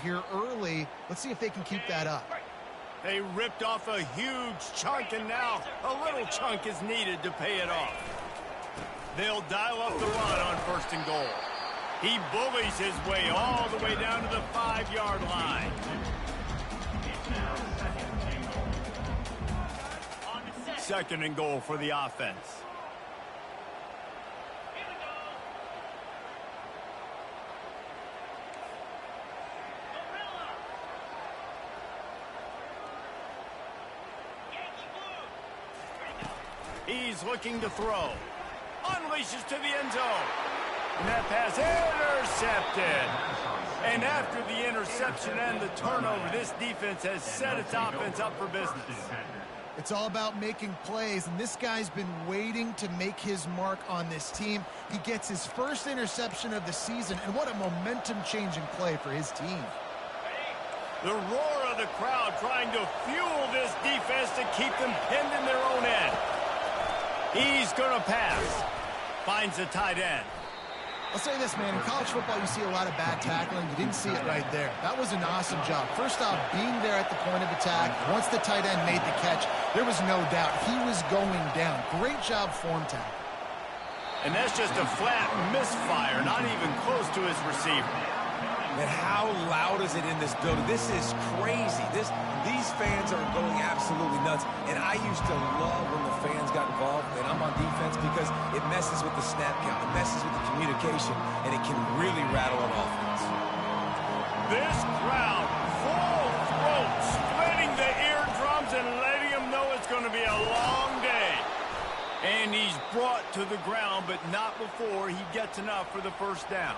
here early. Let's see if they can keep that up. They ripped off a huge chunk, and now a little chunk is needed to pay it off. They'll dial up the run on 1st and goal. He bullies his way all the way down to the 5-yard line. Second and goal for the offense. He's looking to throw. Unleashes to the end zone. And that pass intercepted. And after the interception and the turnover, this defense has set its offense up for business. It's all about making plays, and this guy's been waiting to make his mark on this team. He gets his first interception of the season, and what a momentum-changing play for his team. The roar of the crowd trying to fuel this defense to keep them pinned in their own end. He's going to pass. Finds the tight end. I'll say this, man. In college football, you see a lot of bad tackling. You didn't see it right there. That was an awesome job. First off, being there at the point of attack. Once the tight end made the catch, there was no doubt he was going down. Great job form tackle. And that's just a flat misfire, not even close to his receiver. And how loud is it in this building? This is crazy. These fans are going absolutely nuts. And I used to love when the fans got involved, and I'm on defense, because it messes with the snap count. It messes with the communication, and it can really rattle an offense. This crowd, full throat, splitting the eardrums and letting them know it's going to be a long day. And he's brought to the ground, but not before he gets enough for the first down.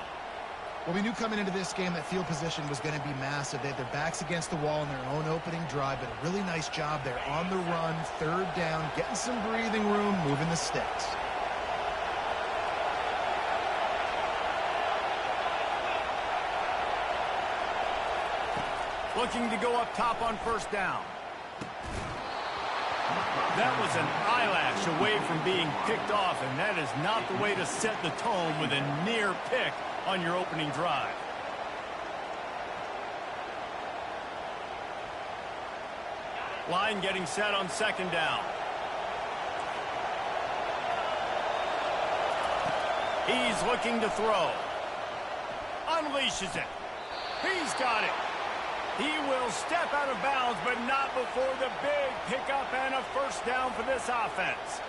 Well, we knew coming into this game that field position was going to be massive. They had their backs against the wall in their own opening drive, but a really nice job there on the run, 3rd down, getting some breathing room, moving the sticks. Looking to go up top on 1st down. That was an eyelash away from being picked off, and that is not the way to set the tone with a near pick on your opening drive. Line getting set on 2nd down. He's looking to throw. Unleashes it. He's got it. He will step out of bounds, but not before the big pickup and a 1st down for this offense.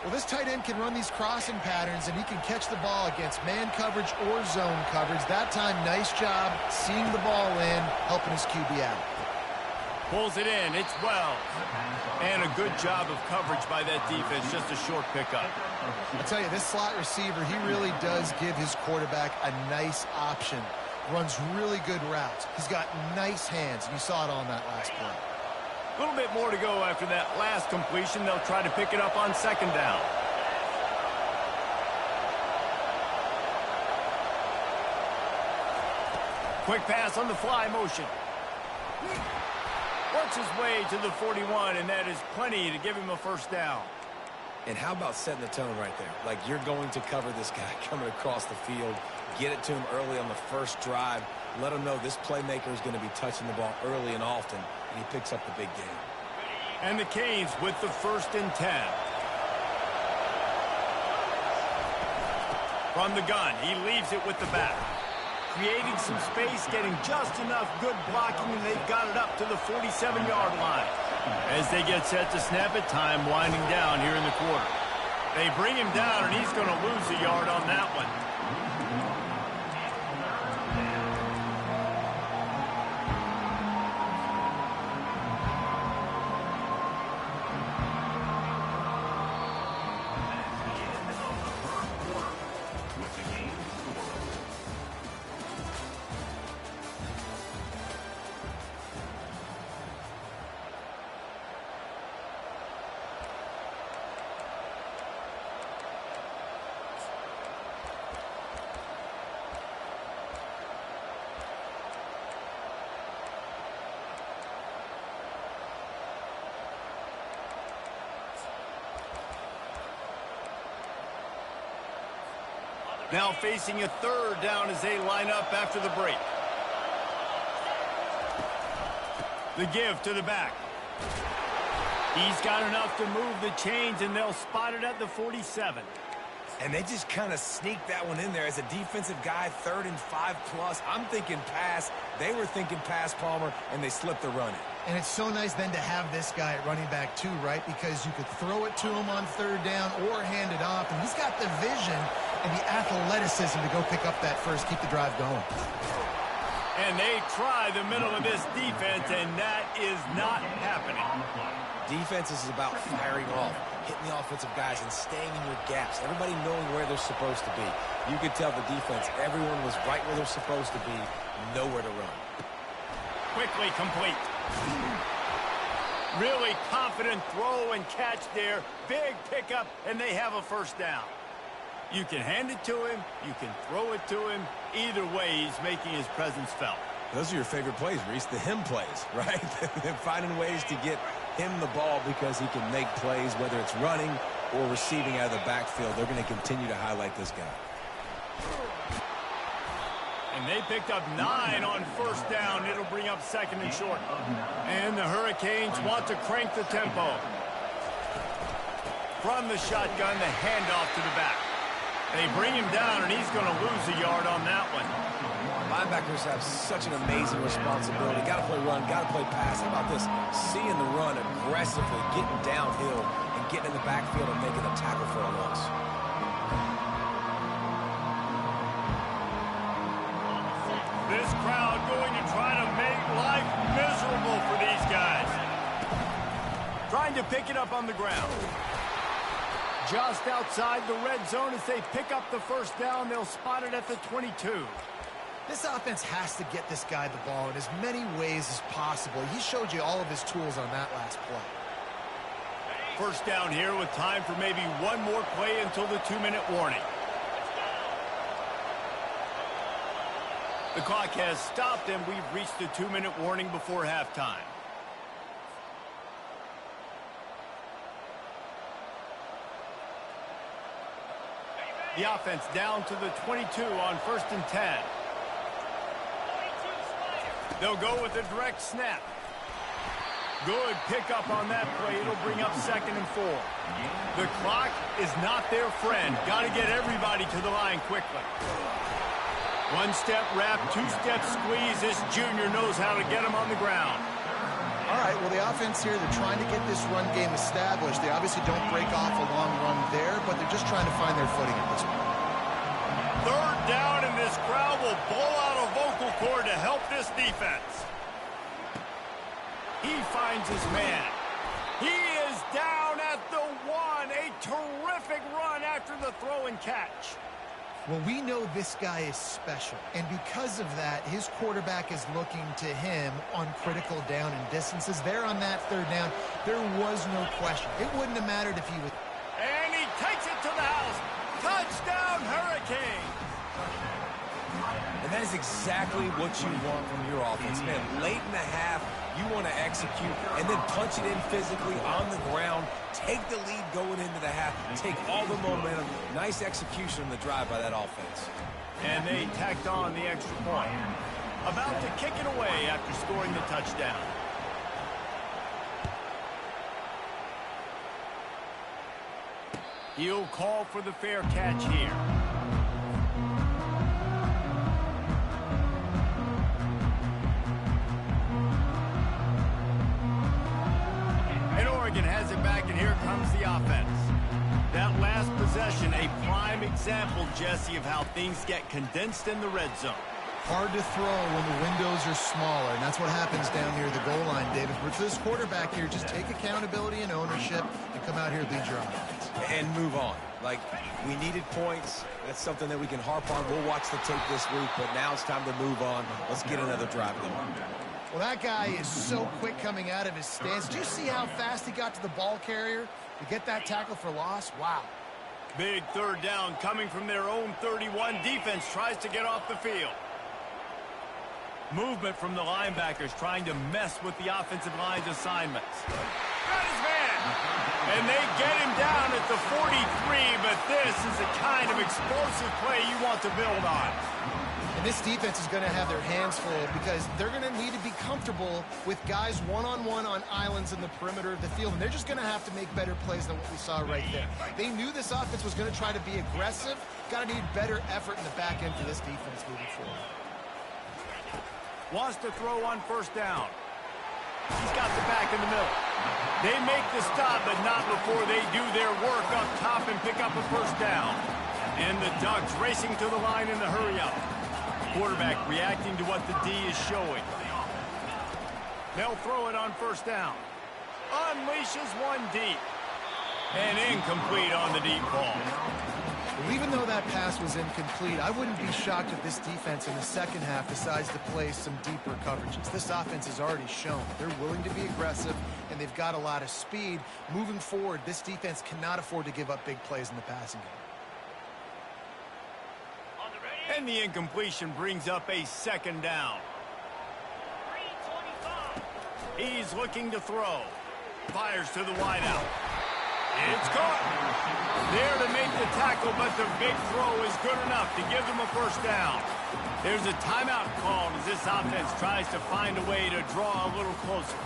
Well, this tight end can run these crossing patterns, and he can catch the ball against man coverage or zone coverage. That time, nice job seeing the ball in, helping his QB out. Pulls it in. It's Wells. And a good job of coverage by that defense. Just a short pickup. I tell you, this slot receiver, he really does give his quarterback a nice option. Runs really good routes. He's got nice hands. You saw it on that last play. A little bit more to go after that last completion. They'll try to pick it up on 2nd down. Quick pass on the fly motion. Works his way to the 41, and that is plenty to give him a 1st down. And how about setting the tone right there? Like, you're going to cover this guy coming across the field. Get it to him early on the first drive. Let him know this playmaker is going to be touching the ball early and often, and he picks up the big game. And the Canes with the 1st and 10. From the gun, he leaves it with the back. Creating some space, getting just enough good blocking, and they've got it up to the 47-yard line. As they get set to snap it, time winding down here in the quarter. They bring him down, and he's going to lose a yard on that one. Now facing a 3rd down as they line up after the break. The give to the back. He's got enough to move the chains, and they'll spot it at the 47. And they just kind of sneaked that one in there as a defensive guy, 3rd and 5+. I'm thinking pass. They were thinking pass, Palmer, and they slipped the run in. And it's so nice then to have this guy at running back too, right? Because you could throw it to him on 3rd down or hand it off. And he's got the vision and the athleticism to go pick up that first, keep the drive going. And they try the middle of this defense, and that is not happening. Defense is about firing off, hitting the offensive guys, and staying in your gaps. Everybody knowing where they're supposed to be. You could tell the defense, everyone was right where they're supposed to be, nowhere to run. Quickly complete. Really confident throw and catch there. Big pickup, and they have a first down. You can hand it to him. You can throw it to him. Either way, he's making his presence felt. Those are your favorite plays, Reese, the him plays, right? They're finding ways to get him the ball because he can make plays, whether it's running or receiving out of the backfield. They're going to continue to highlight this guy. And they picked up 9 on first down. It'll bring up 2nd and short. And the Hurricanes want to crank the tempo. From the shotgun, the handoff to the back. They bring him down, and he's going to lose a yard on that one. Linebackers have such an amazing responsibility. Got to play run, got to play pass. How about this? Seeing the run aggressively, getting downhill, and getting in the backfield and making a tackle for a loss. This crowd going to try to make life miserable for these guys. Trying to pick it up on the ground. Just outside the red zone as they pick up the first down. They'll spot it at the 22. This offense has to get this guy the ball in as many ways as possible. He showed you all of his tools on that last play. First down here with time for maybe one more play until the 2-minute warning. The clock has stopped, and we've reached the 2-minute warning before halftime. The offense down to the 22 on 1st and 10. They'll go with a direct snap. Good pickup on that play. It'll bring up 2nd and 4. The clock is not their friend. Got to get everybody to the line quickly. One-step wrap, two-step squeeze. This junior knows how to get him on the ground. All right, well, the offense here, they're trying to get this run game established. They obviously don't break off a long run there, but they're just trying to find their footing at this point. 3rd down, and this crowd will blow out a vocal cord to help this defense. He finds his man. He is down at the 1. A terrific run after the throw and catch. Well, we know this guy is special, and because of that, his quarterback is looking to him on critical down and distances. There on that 3rd down, there was no question. It wouldn't have mattered if he was... And he takes it to the house. Touchdown, Hurricane. And that is exactly what you want from your offense. Man, late in the half, you want to execute and then punch it in physically on the ground. Take the lead going into the half. Take all the momentum. Nice execution on the drive by that offense. And they tacked on the extra point. About to kick it away after scoring the touchdown. He'll call for the fair catch here. And Oregon has it back, and here comes the offense. That last possession, a prime example, Jesse, of how things get condensed in the red zone. Hard to throw when the windows are smaller, and that's what happens down near the goal line, David. But for this quarterback here, just take accountability and ownership and come out here and lead your offense. And move on. Like, we needed points. That's something that we can harp on. We'll watch the tape this week, but now it's time to move on. Let's get another drive going. Well, that guy is so quick coming out of his stance. Do you see how fast he got to the ball carrier to get that tackle for loss? Wow. Big 3rd down coming from their own 31. Defense tries to get off the field. Movement from the linebackers trying to mess with the offensive line's assignments. Got his man. And they get him down at the 43, but this is the kind of explosive play you want to build on. And And this defense is going to have their hands full because they're going to need to be comfortable with guys one-on-one on islands in the perimeter of the field. And they're just going to have to make better plays than what we saw right there. They knew this offense was going to try to be aggressive. Got to need better effort in the back end for this defense moving forward. Wants to throw on first down. He's got the back in the middle. They make the stop, but not before they do their work up top and pick up a first down. And the Ducks racing to the line in the hurry-up. Quarterback reacting to what the D is showing. They'll throw it on first down. Unleashes one deep. And incomplete on the deep ball. Well, even though that pass was incomplete, I wouldn't be shocked if this defense in the second half decides to play some deeper coverages. This offense has already shown they're willing to be aggressive, and they've got a lot of speed. Moving forward, this defense cannot afford to give up big plays in the passing game. And the incompletion brings up a second down. He's looking to throw. Fires to the wideout. It's caught. There to make the tackle, but the big throw is good enough to give them a first down. There's a timeout called as this offense tries to find a way to draw a little closer.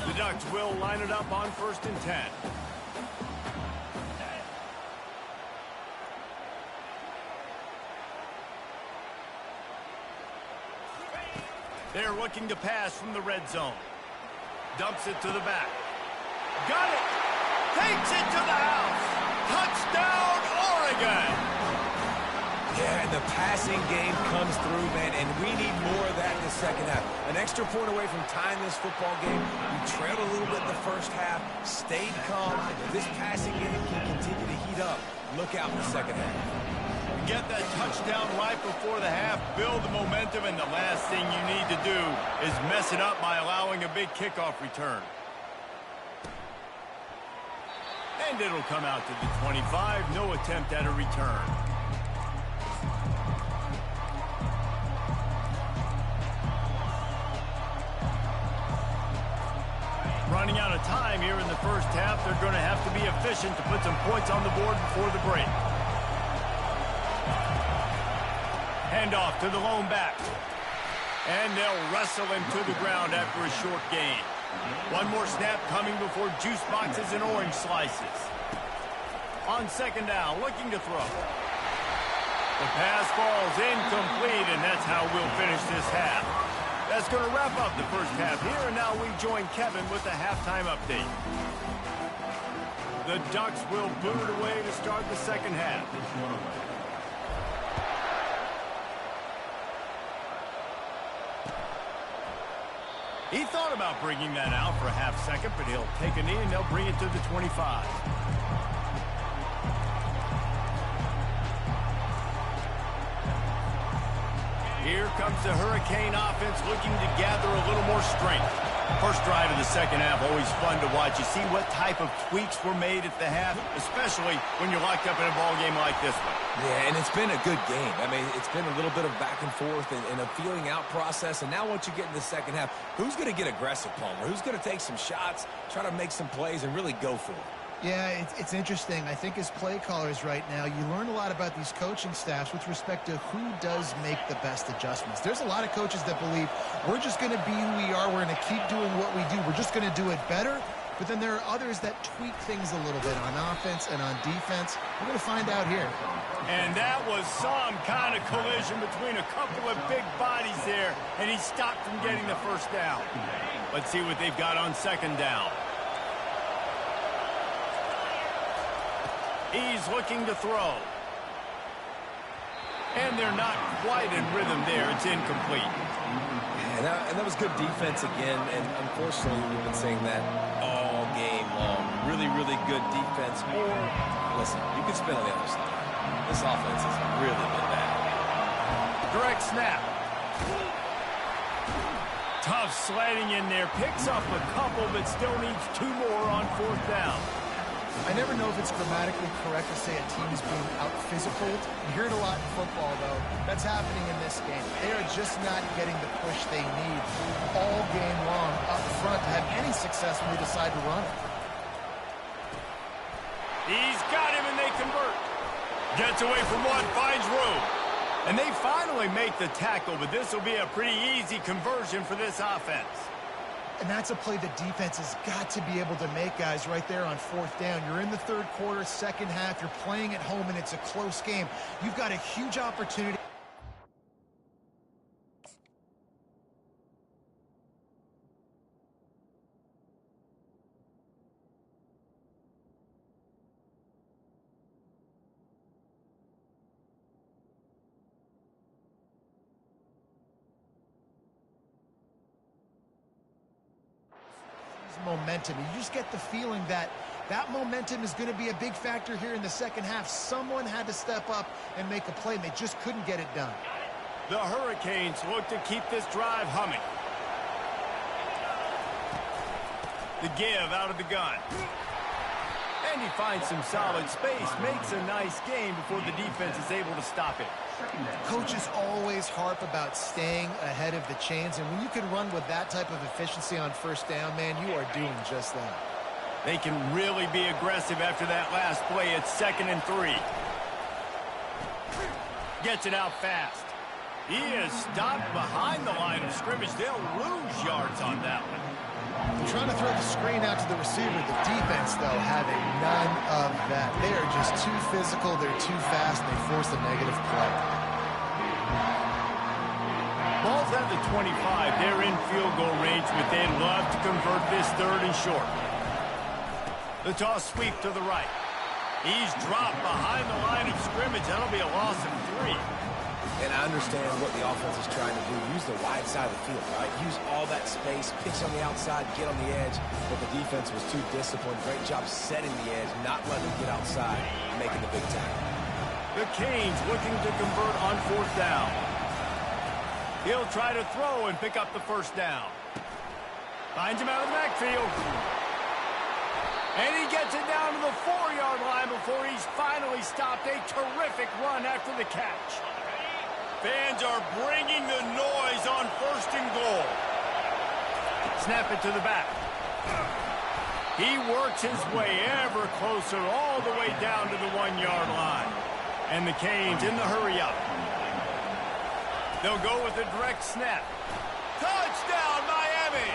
The Ducks will line it up on 1st and 10. They're looking to pass from the red zone. Dumps it to the back. Got it! Takes it to the house! Touchdown, Oregon! Yeah, and the passing game comes through, man, and we need more of that in the second half. An extra point away from tying this football game. We trailed a little bit in the first half, stayed calm. If this passing game can continue to heat up, look out in the second half. Get that touchdown right before the half, build the momentum, and the last thing you need to do is mess it up by allowing a big kickoff return. And it'll come out to the 25, no attempt at a return. Running out of time here in the first half, they're going to have to be efficient to put some points on the board before the break. Handoff to the lone back. And they'll wrestle him to the ground after a short gain. One more snap coming before juice boxes and orange slices. On second down, looking to throw. The pass falls incomplete, and that's how we'll finish this half. That's going to wrap up the first half here, and now we join Kevin with the halftime update. The Ducks will boot it away to start the second half. He thought about bringing that out for a half second, but he'll take a knee and they'll bring it to the 25. Here comes the Hurricane offense looking to gather a little more strength. First drive of the second half, always fun to watch. You see what type of tweaks were made at the half, especially when you're locked up in a ball game like this one. Yeah, and it's been a good game. I mean, it's been a little bit of back and forth and a feeling out process. And now once you get in the second half, who's going to get aggressive, Palmer? Who's going to take some shots, try to make some plays, and really go for it? Yeah, it's interesting. I think as play callers right now, you learn a lot about these coaching staffs with respect to who does make the best adjustments. There's a lot of coaches that believe we're just going to be who we are. We're going to keep doing what we do. We're just going to do it better. But then there are others that tweak things a little bit on offense and on defense. We're going to find out here. And that was some kind of collision between a couple of big bodies there, and he stopped from getting the first down. Let's see what they've got on second down. He's looking to throw. And they're not quite in rhythm there. It's incomplete. Yeah, and that was good defense again, and unfortunately we've been saying that all game long. Really, really good defense. Or, listen, you can spin on the other side. This offense has really been bad. Direct snap. Tough sliding in there. Picks up a couple, but still needs 2 more on fourth down. I never know if it's grammatically correct to say a team is being out-physicaled. You hear it a lot in football, though. That's happening in this game. They are just not getting the push they need all game long up front to have any success when they decide to run it. He's got him, and they convert. Gets away from one, finds room. And they finally make the tackle, but this will be a pretty easy conversion for this offense. And that's a play the defense has got to be able to make, guys, right there on fourth down. You're in the third quarter, second half. You're playing at home, and it's a close game. You've got a huge opportunity. Momentum. You just get the feeling that that momentum is going to be a big factor here in the second half. Someone had to step up and make a play, and they just couldn't get it done. The Hurricanes look to keep this drive humming. The give out of the gun. And he finds some solid space, makes a nice game before the defense is able to stop it. Coaches always harp about staying ahead of the chains, and when you can run with that type of efficiency on first down, man, you are doing just that. They can really be aggressive after that last play. It's 2nd and 3. Gets it out fast. He is stopped behind the line of scrimmage. They'll lose yards on that one. Trying to throw the screen out to the receiver. The defense, though, having none of that. They are just too physical. They're too fast, and they force a negative play. Ball's at the 25. They're in field goal range, but they'd love to convert this 3rd and short. The toss sweep to the right. He's dropped behind the line of scrimmage. That'll be a loss of 3. And I understand what the offense is trying to do. Use the wide side of the field, right? Use all that space, pitch on the outside, get on the edge. But the defense was too disciplined. Great job setting the edge, not letting them get outside, making the big tackle. The Canes looking to convert on 4th down. He'll try to throw and pick up the 1st down. Finds him out of the backfield. And he gets it down to the 4-yard line before he's finally stopped. A terrific run after the catch. Fans are bringing the noise on 1st and goal. Snap it to the back. He works his way ever closer all the way down to the 1-yard line. And the Canes in the hurry-up. They'll go with a direct snap. Touchdown, Miami!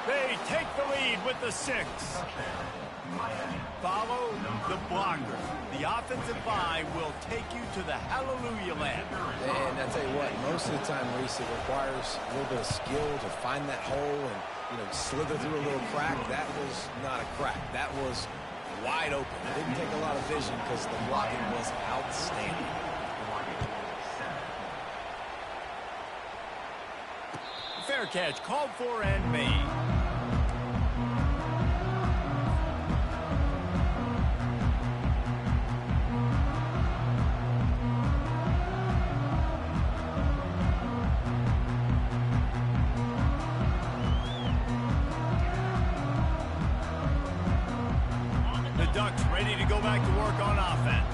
They take the lead with the 6. Follow the blocker. The offensive line will take you to the hallelujah land. And I tell you what, most of the time, Reese, it requires a little bit of skill to find that hole and, slither through a little crack. That was not a crack. That was wide open. It didn't take a lot of vision because the blocking was outstanding. Fair catch, called for and made. Ducks ready to go back to work on offense.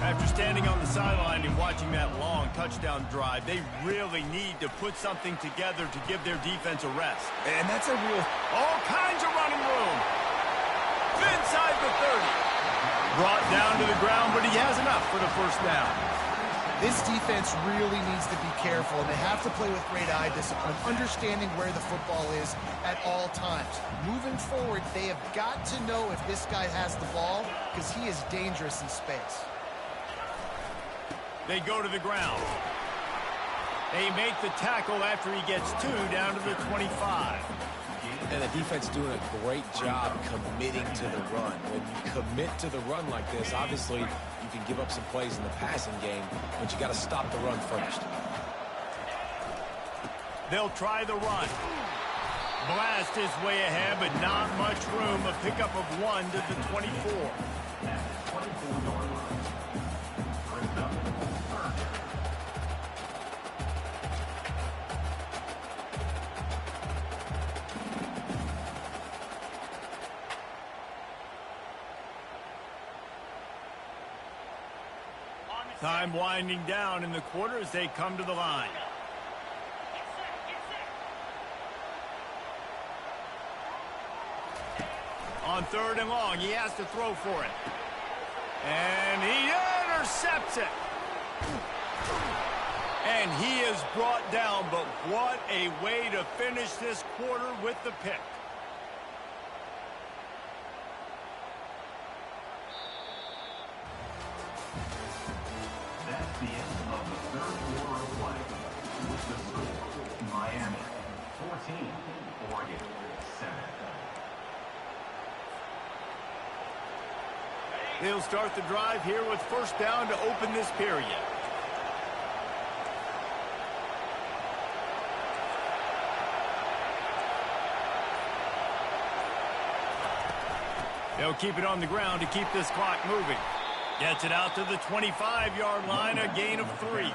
After standing on the sideline and watching that long touchdown drive, they really need to put something together to give their defense a rest. And that's a real... All kinds of running room. Inside the 30. Brought down to the ground, but he has enough for the 1st down. This defense really needs to be careful, and they have to play with great eye discipline, understanding where the football is at all times. Moving forward, they have got to know if this guy has the ball, because he is dangerous in space. They go to the ground. They make the tackle after he gets 2 down to the 25. And the defense doing a great job committing to the run. When you commit to the run like this, obviously you can give up some plays in the passing game, but you got to stop the run first. They'll try the run. Blast his way ahead, but not much room. A pickup of 1 to the 24. Time winding down in the quarter as they come to the line. On 3rd and long, he has to throw for it. And he intercepts it. And he is brought down, but what a way to finish this quarter with the pick. That's the end of the third quarter of play. With the score, Miami 14, Oregon 7. They'll start the drive here with first down to open this period. They'll keep it on the ground to keep this clock moving. Gets it out to the 25-yard line, a gain of 3.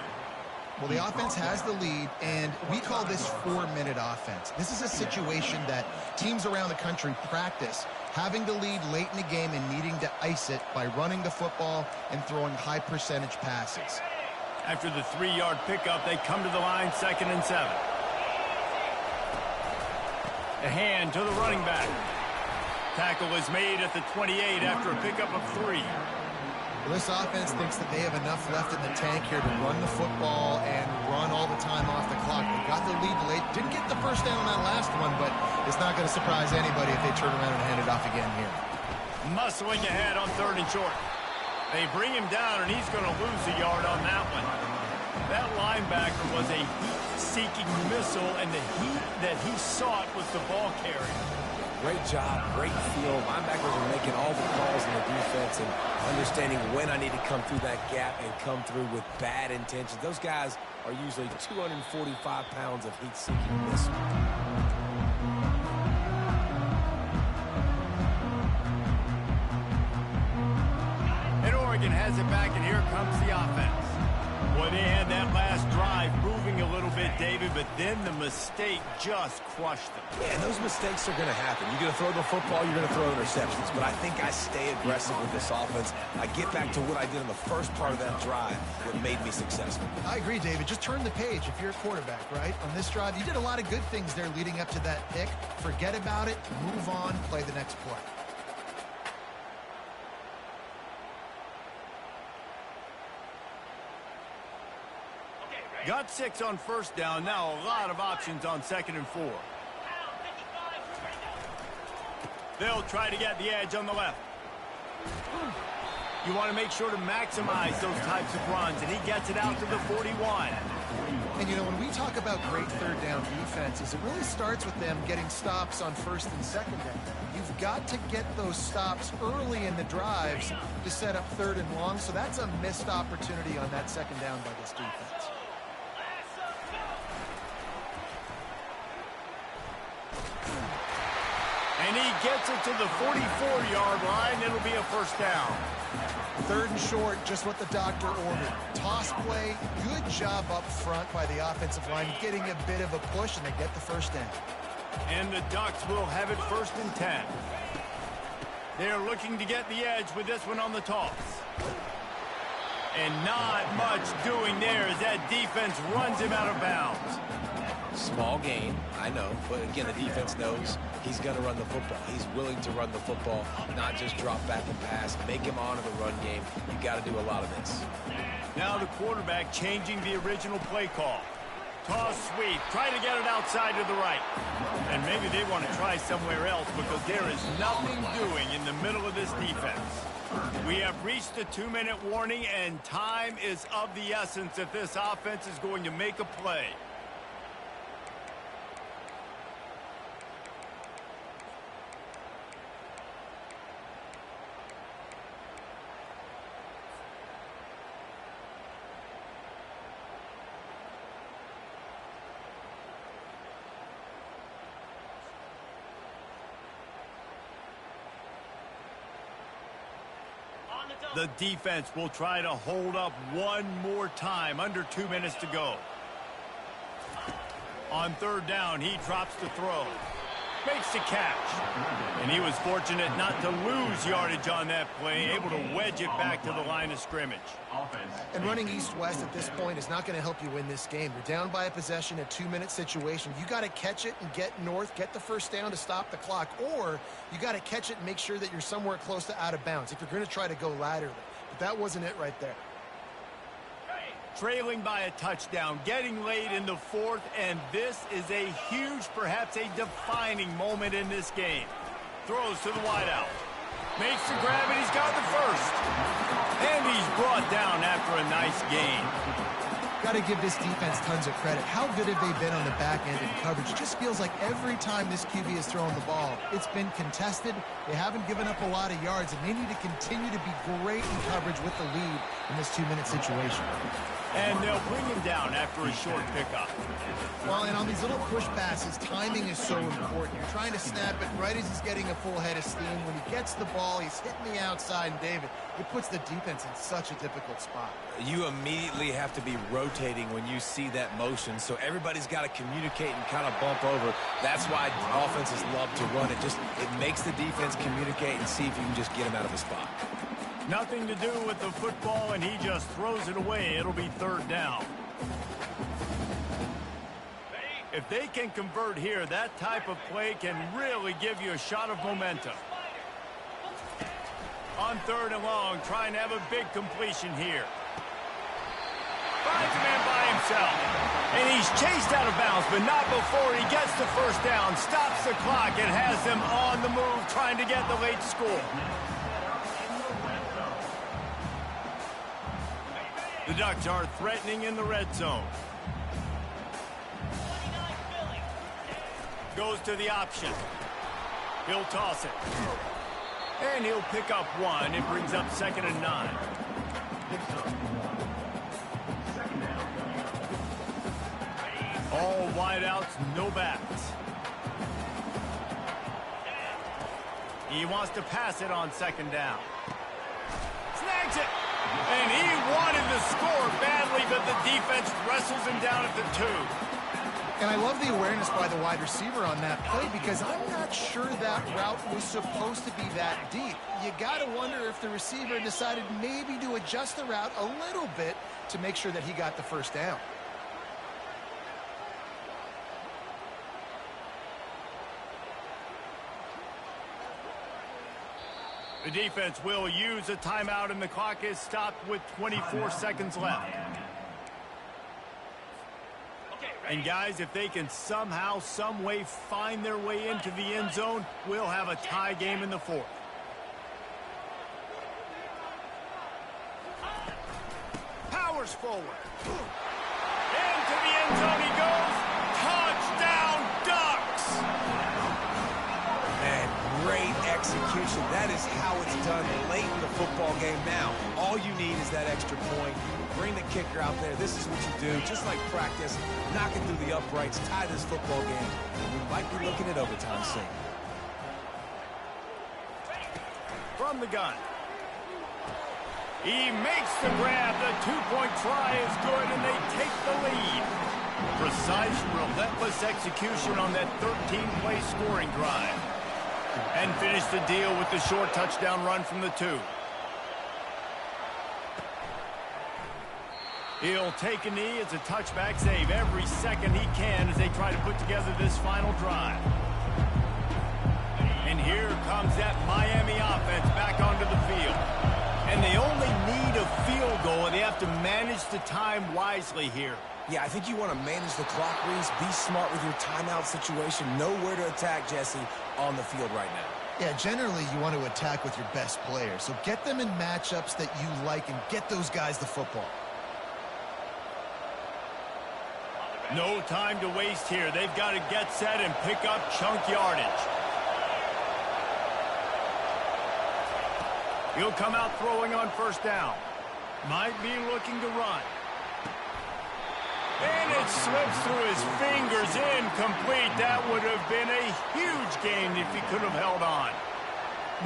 Well, the offense has the lead, and we call this 4-minute offense. This is a situation that teams around the country practice, having the lead late in the game and needing to ice it by running the football and throwing high-percentage passes. After the 3-yard pickup, they come to the line, 2nd and 7. The hand to the running back. Tackle is made at the 28 after a pickup of 3. Well, this offense thinks that they have enough left in the tank here to run the football and run all the time off the clock. They got the lead late. Didn't get the first down on that last one, but it's not going to surprise anybody if they turn around and hand it off again here. Muscling ahead on 3rd and short. They bring him down, and he's going to lose a yard on that one. That linebacker was a heat-seeking missile, and the heat that he sought was the ball carrier. Great job, great feel. Linebackers are making all the calls in the defense and understanding when I need to come through that gap and come through with bad intentions. Those guys are usually 245 pounds of heat-seeking missile. And Oregon has it back, and here comes the offense. Boy, they had that last drive moving a little bit, David, but then the mistake just crushed them. Yeah, and those mistakes are going to happen. You're going to throw the football, you're going to throw interceptions. But I think I stay aggressive with this offense. I get back to what I did in the first part of that drive that made me successful. I agree, David. Just turn the page if you're a quarterback, right? On this drive, you did a lot of good things there leading up to that pick. Forget about it, move on, play the next play. Got 6 on first down. Now a lot of options on 2nd and 4. They'll try to get the edge on the left. You want to make sure to maximize those types of runs, and he gets it out to the 41. And, you know, when we talk about great third down defenses, it really starts with them getting stops on 1st and 2nd down. You've got to get those stops early in the drives to set up 3rd and long, so that's a missed opportunity on that 2nd down by this defense. And he gets it to the 44-yard line. It'll be a first down. 3rd and short, just what the doctor ordered. Toss play, good job up front by the offensive line, getting a bit of a push, and they get the first down. And the Ducks will have it 1st and 10. They're looking to get the edge with this one on the toss. And not much doing there as that defense runs him out of bounds. Small gain, I know, but again, the defense knows he's going to run the football. He's willing to run the football, not just drop back and pass, make him honor the run game. You got to do a lot of this. Now the quarterback changing the original play call. Toss sweep, try to get it outside to the right. And maybe they want to try somewhere else because there is nothing doing in the middle of this defense. We have reached the 2-minute warning, and time is of the essence if this offense is going to make a play. The defense will try to hold up one more time. Under 2 minutes to go. On 3rd down, he drops the throw. Makes the catch. And he was fortunate not to lose yardage on that play, able to wedge it back to the line of scrimmage. And running east-west at this point is not going to help you win this game. You're down by a possession, a 2-minute situation. You got to catch it and get north, get the first down to stop the clock, or you got to catch it and make sure that you're somewhere close to out of bounds if you're going to try to go laterally. But that wasn't it right there. Trailing by a touchdown, getting late in the fourth, and this is a huge, perhaps a defining moment in this game. Throws to the wideout. Makes the grab, and he's got the first. And he's brought down after a nice gain. Got to give this defense tons of credit. How good have they been on the back end in coverage? It just feels like every time this QB has thrown the ball, it's been contested. They haven't given up a lot of yards, and they need to continue to be great in coverage with the lead in this 2-minute situation. And they'll bring him down after a short pickup. Well, and on these little push passes, timing is so important. You're trying to snap it right as he's getting a full head of steam. When he gets the ball, he's hitting the outside, and David, it puts the defense in such a difficult spot. You immediately have to be rotating when you see that motion, so everybody's got to communicate and kind of bump over. That's why offenses love to run it. It makes the defense communicate and see if you can just get him out of the spot. Nothing to do with the football, and he just throws it away. It'll be third down. If they can convert here, that type of play can really give you a shot of momentum. On third and long, trying to have a big completion here. Finds a man by himself. And he's chased out of bounds, but not before he gets the first down, stops the clock, and has them on the move, trying to get the late score. The Ducks are threatening in the red zone. Goes to the option. He'll toss it. And he'll pick up one. It brings up 2nd and 9. All wideouts, no backs. He wants to pass it on 2nd down. Snags it. And he wanted to score badly, but the defense wrestles him down at the 2. And I love the awareness by the wide receiver on that play because I'm not sure that route was supposed to be that deep. You got to wonder if the receiver decided maybe to adjust the route a little bit to make sure that he got the first down. The defense will use a timeout, and the clock is stopped with 24 seconds left. And guys, if they can somehow, some way find their way into the end zone, we'll have a tie game in the fourth. Powers forward. Into the end zone he goes. Touchdown, Ducks! Man, great execution. That is how it's done late in the football game. Now, all you need is that extra point. Bring the kicker out there. This is what you do. Just like practice, knocking through the uprights, tie this football game. We might be looking at overtime soon. From the gun. He makes the grab. The two-point try is good, and they take the lead. Precise, relentless execution on that 13-play scoring drive. And finish the deal with the short touchdown run from the 2. He'll take a knee. It's a touchback save every second he can as they try to put together this final drive. And here comes that Miami offense back onto the field. And they only need a field goal, and they have to manage the time wisely here. Yeah, I think you want to manage the clock, Reese. Be smart with your timeout situation. Know where to attack, Jesse, on the field right now. Yeah, generally you want to attack with your best players. So get them in matchups that you like and get those guys the football. No time to waste here. They've got to get set and pick up chunk yardage. He'll come out throwing on first down. Might be looking to run. And it slips through his fingers, incomplete. That would have been a huge gain if he could have held on.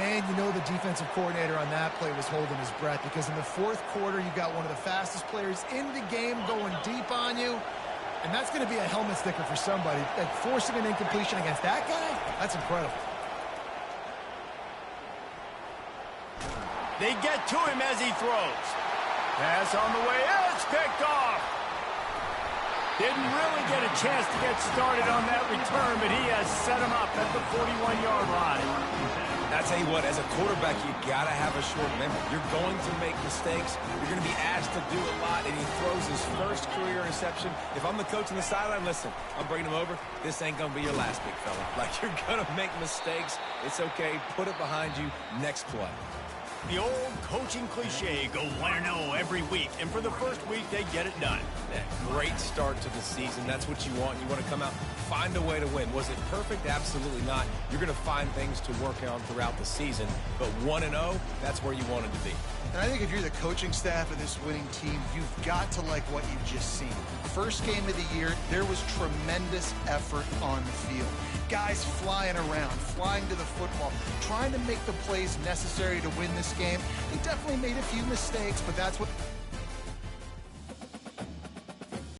Man, you know the defensive coordinator on that play was holding his breath because in the fourth quarter, you got one of the fastest players in the game going deep on you. And that's going to be a helmet sticker for somebody. Like forcing an incompletion against that guy, that's incredible. They get to him as he throws. Pass on the way. It's picked off. Didn't really get a chance to get started on that return, but he has set him up at the 41-yard line. I tell you what, as a quarterback, you gotta have a short memory. You're going to make mistakes. You're going to be asked to do a lot, and he throws his first career interception. If I'm the coach on the sideline, listen, I'm bringing him over. This ain't going to be your last, big fella. Like, you're going to make mistakes. It's okay. Put it behind you. Next play. The old coaching cliche, go 1-0 every week, and for the first week, they get it done. Yeah, great start to the season. That's what you want. You want to come out, find a way to win. Was it perfect? Absolutely not. You're going to find things to work on throughout the season, but 1-0, that's where you wanted to be. And I think if you're the coaching staff of this winning team, you've got to like what you've just seen. First game of the year, there was tremendous effort on the field. Guys flying around, flying to the football, trying to make the plays necessary to win this game. They definitely made a few mistakes, but that's what